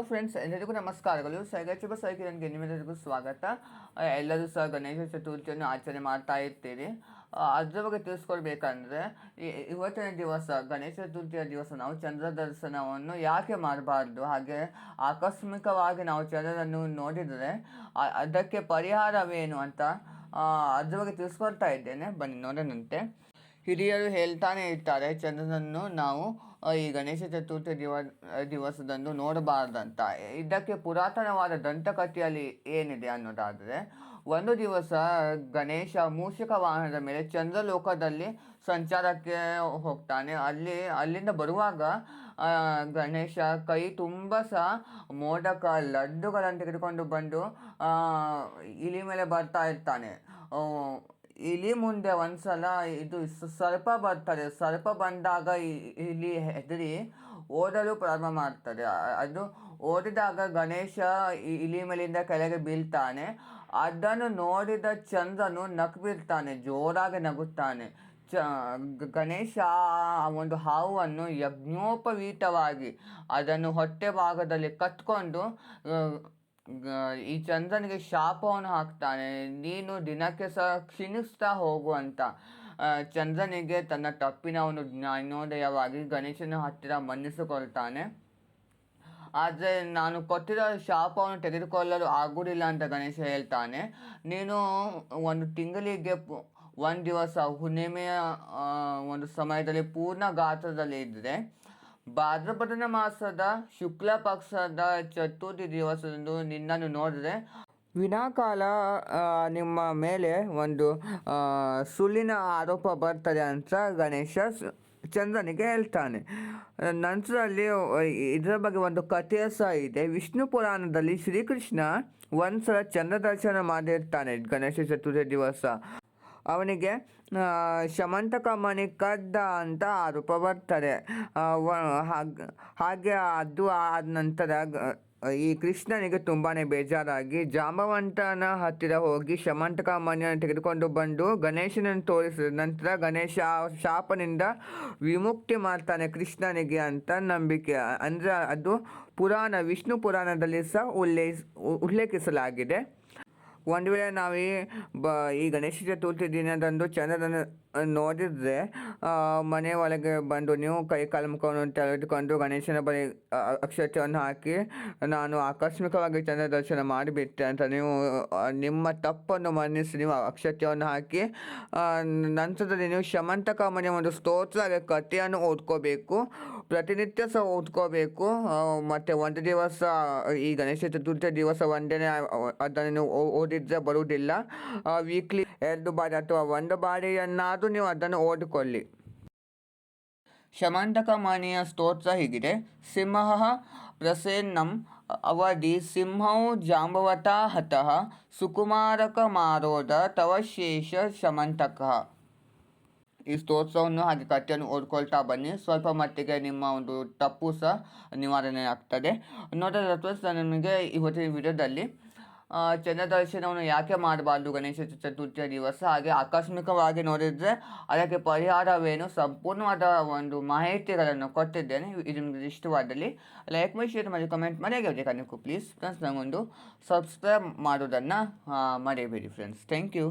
Friends, ಎಲ್ಲರಿಗೂ ನಮಸ್ಕಾರಗಳು. ಸೈಗಚಿಬ ಸೈಕಿರನ್ಗೆ ನಿಮ್ಮೆಲ್ಲರಿಗೂ ಸ್ವಾಗತ. ಎಲ್ಲರೂ ಸಹ ಗಣೇಶ ಚತುರ್ಥಿಯನ್ನು ಆಚರಣೆ ಮಾಡ್ತಾ ಇರ್ತೀರಿ. ಅದ್ರ ಬಗ್ಗೆ ತಿಳಿಸ್ಕೊಳ್ಬೇಕಂದ್ರೆ ಇವತ್ತಿನ ದಿವಸ ಗಣೇಶ ಚತುರ್ಥಿಯ ದಿವಸ ನಾವು ಚಂದ್ರ ದರ್ಶನವನ್ನು ಯಾಕೆ ಮಾಡಬಾರ್ದು, ಹಾಗೆ ಆಕಸ್ಮಿಕವಾಗಿ ನಾವು ಚಂದ್ರನನ್ನು ನೋಡಿದರೆ ಅದಕ್ಕೆ ಪರಿಹಾರವೇನು ಅಂತ ಅದ್ರ ಬಗ್ಗೆ ತಿಳಿಸ್ಕೊಳ್ತಾ ಇದ್ದೇನೆ. ಬನ್ನಿ ನೋಡೋಣಂತೆ. ಹಿರಿಯರು ಹೇಳ್ತಾನೆ ಇರ್ತಾರೆ, ಚಂದ್ರನನ್ನು ನಾವು ಈ ಗಣೇಶ ಚತುರ್ಥಿ ದಿವಸದಂದು ನೋಡಬಾರ್ದಂತ. ಇದಕ್ಕೆ ಪುರಾತನವಾದ ದಂತಕಥೆಯಲ್ಲಿ ಏನಿದೆ ಅನ್ನೋದಾದರೆ, ಒಂದು ದಿವಸ ಗಣೇಶ ಮೂಷಿಕ ವಾಹನದ ಮೇಲೆ ಚಂದ್ರಲೋಕದಲ್ಲಿ ಸಂಚಾರಕ್ಕೆ ಹೋಗ್ತಾನೆ. ಅಲ್ಲಿಂದ ಬರುವಾಗ ಗಣೇಶ ಕೈ ತುಂಬ ಸಹ ಮೋದಕ ಲಡ್ಡುಗಳನ್ನು ತೆಗೆದುಕೊಂಡು ಬಂದು ಇಲಿ ಮೇಲೆ ಬರ್ತಾ ಇರ್ತಾನೆ. ಇಲಿ ಮುಂದೆ ಒಂದ್ಸಲ ಇದು ಸರ್ಪ ಬರ್ತದೆ. ಸರ್ಪ ಬಂದಾಗ ಇಲಿ ಹೆದರಿ ಓಡಲು ಪ್ರಾರಂಭ ಮಾಡ್ತದೆ. ಅದು ಓಡಿದಾಗ ಗಣೇಶ ಇಲಿ ಮೇಲಿಂದ ಕೆಳಗೆ ಬೀಳ್ತಾನೆ. ಅದನ್ನು ನೋಡಿದ ಚಂದ್ರನು ನಕ್ಬಿರ್ತಾನೆ, ಜೋರಾಗಿ ನಗುತ್ತಾನೆ. ಗಣೇಶ ಒಂದು ಹಾವನ್ನು ಯಜ್ಞೋಪವೀತವಾಗಿ ಅದನ್ನು ಹೊಟ್ಟೆ ಭಾಗದಲ್ಲಿ ಕಟ್ಕೊಂಡು ಈ ಚಂದ್ರನಿಗೆ ಶಾಪವನ್ನು ಹಾಕ್ತಾನೆ, ನೀನು ದಿನಕ್ಕೆ ಸಹ ಕ್ಷೀಣಿಸ್ತಾ ಹೋಗು ಅಂತ. ಚಂದ್ರನಿಗೆ ತನ್ನ ತಪ್ಪಿನ ಒಂದು ಜ್ಞಾನೋದಯವಾಗಿ ಗಣೇಶನ ಹತ್ತಿರ ಮನ್ನಿಸಿಕೊಳ್ತಾನೆ. ಆದರೆ ನಾನು ಕೊಟ್ಟಿರೋ ಶಾಪವನ್ನು ತೆಗೆದುಕೊಳ್ಳಲು ಆಗುವುದಿಲ್ಲ ಅಂತ ಗಣೇಶ ಹೇಳ್ತಾನೆ. ನೀನು ಒಂದು ತಿಂಗಳಿಗೆ ಒಂದು ದಿವಸ ಹುಣ್ಣಿಮೆಯ ಒಂದು ಸಮಯದಲ್ಲಿ ಪೂರ್ಣ ಗಾತ್ರದಲ್ಲಿ ಇದ್ದರೆ, ಭಾದ್ರಪದನ ಮಾಸದ ಶುಕ್ಲ ಪಕ್ಷದ ಚತುರ್ಥಿ ದಿವಸದಂದು ನಿನ್ನನ್ನು ನೋಡಿದ್ರೆ ವಿನಾಕಾಲ ನಿಮ್ಮ ಮೇಲೆ ಒಂದು ಸುಳ್ಳಿನ ಆರೋಪ ಬರ್ತದೆ ಅಂತ ಗಣೇಶ ಚಂದ್ರನಿಗೆ ಹೇಳ್ತಾನೆ. ನಂತರದಲ್ಲಿ ಇದರ ಬಗ್ಗೆ ಒಂದು ಕಥೆಯ ಸಹ ಇದೆ. ವಿಷ್ಣು ಪುರಾಣದಲ್ಲಿ ಶ್ರೀಕೃಷ್ಣ ಒಂದ್ಸಲ ಚಂದ್ರ ದರ್ಶನ ಮಾಡಿರ್ತಾನೆ ಗಣೇಶ ಚತುರ್ಥಿ ದಿವಸ. ಅವನಿಗೆ ಶಮಂತಕ ಮಣಿ ಕದ್ದ ಅಂತ ಆರೋಪ ಬರ್ತದೆ. ಹಾಗೆ ಅದು ಆದ ನಂತರ ಈ ಕೃಷ್ಣನಿಗೆ ತುಂಬಾ ಬೇಜಾರಾಗಿ ಜಾಂಬವಂತನ ಹತ್ತಿರ ಹೋಗಿ ಶಮಂತಕ ಮಣಿಯನ್ನು ತೆಗೆದುಕೊಂಡು ಬಂದು ಗಣೇಶನನ್ನು ತೋರಿಸಿದ ನಂತರ ಗಣೇಶ ಶಾಪನಿಂದ ವಿಮುಕ್ತಿ ಮಾಡ್ತಾನೆ ಕೃಷ್ಣನಿಗೆ ಅಂತ ನಂಬಿಕೆ. ಅಂದರೆ ಅದು ವಿಷ್ಣು ಪುರಾಣದಲ್ಲಿ ಸಹ ಉಲ್ಲೇಖಿಸಲಾಗಿದೆ. ಒಂದು ವೇಳೆ ನಾವು ಈ ಗಣೇಶ ಚತುರ್ಥಿ ದಿನದಂದು ಚಂದ್ರನನ್ನು ನೋಡಿದರೆ ಮನೆ ಒಳಗೆ ಬಂದು ನೀವು ಕೈ ಕಾಲು ಮುಖವನ್ನು ತೆಗೆದುಕೊಂಡು ಗಣೇಶನ ಬಳಿ ಅಕ್ಷತೆಯನ್ನು ಹಾಕಿ, ನಾನು ಆಕಸ್ಮಿಕವಾಗಿ ಚಂದ್ರ ದರ್ಶನ ಮಾಡಿಬಿಟ್ಟೆ ಅಂತ ನೀವು ನಿಮ್ಮ ತಪ್ಪನ್ನು ಮನ್ನಿಸಿ ನೀವು ಅಕ್ಷತೆಯನ್ನು ಹಾಕಿ, ನಂತರದಲ್ಲಿ ನೀವು ಶಮಂತಕ ಮನೆಯ ಒಂದು ಸ್ತೋತ್ರ ಕಥೆಯನ್ನು ಓದ್ಕೋಬೇಕು. ಪ್ರತಿನಿತ್ಯ ಸಹ ಓದ್ಕೋಬೇಕು. ಮತ್ತು ಒಂದು ದಿವಸ ಈ ಗಣೇಶ ಚತುರ್ಥಿ ದಿವಸ ಒಂದೇ ಅದನ್ನು ಓದಿದ್ರೆ ಬರುವುದಿಲ್ಲ. ವೀಕ್ಲಿ 2 ಬಾರಿ ಅಥವಾ 1 ಬಾರಿಯನ್ನಾದರೂ ನೀವು ಅದನ್ನು ಓದಿಕೊಳ್ಳಿ. ಶಮಂತಕ ಮಣಿಯ ಸ್ತೋತ್ರ ಹೀಗಿದೆ: ಸಿಂಹ ಪ್ರಸೇನ್ನಂ ಅವಧಿ ಸಿಂಹೌ ಜಾಂಬವತಾ ಹತಃ ಸುಕುಮಾರಕ ಮಾರೋದ ತವಶೇಷ ಶಮಂತಕಃ. ಈ ಸ್ತೋತ್ರವನ್ನು ಹಾಗೆ ಕಥೆಯನ್ನು ಓದ್ಕೊಳ್ತಾ ಬನ್ನಿ. ಸ್ವಲ್ಪ ಮಟ್ಟಿಗೆ ನಿಮ್ಮ ಒಂದು ತಪ್ಪು ಸಹ ನಿವಾರಣೆ ಆಗ್ತದೆ. ನೋಡೋದು ನಿಮಗೆ ಇವತ್ತಿನ ವಿಡಿಯೋದಲ್ಲಿ ಚಂದ್ರ ದರ್ಶನವನ್ನು ಯಾಕೆ ಮಾಡಬಾರ್ದು ಗಣೇಶ ಚತುರ್ಥಿಯ ದಿವಸ, ಹಾಗೆ ಆಕಸ್ಮಿಕವಾಗಿ ನೋಡಿದರೆ ಅದಕ್ಕೆ ಪರಿಹಾರವೇನು, ಸಂಪೂರ್ಣವಾದ ಒಂದು ಮಾಹಿತಿಗಳನ್ನು ಕೊಟ್ಟಿದ್ದೇನೆ. ಇದು ನಿಮಗೆ ಇಷ್ಟವಾದಲ್ಲಿ ಲೈಕ್ ಮಾಡಿ, ಶೇರ್ ಮಾಡಿ, ಕಮೆಂಟ್ ಮಾಡಿ. ಹಾಗೆ ಕನ್ನಡಕ್ಕೂ ಪ್ಲೀಸ್ ಫ್ರೆಂಡ್ಸ್ ನನಗೊಂದು ಸಬ್ಸ್ಕ್ರೈಬ್ ಮಾಡೋದನ್ನು ಮರೆಯಬೇಡಿ ಫ್ರೆಂಡ್ಸ್. Thank you.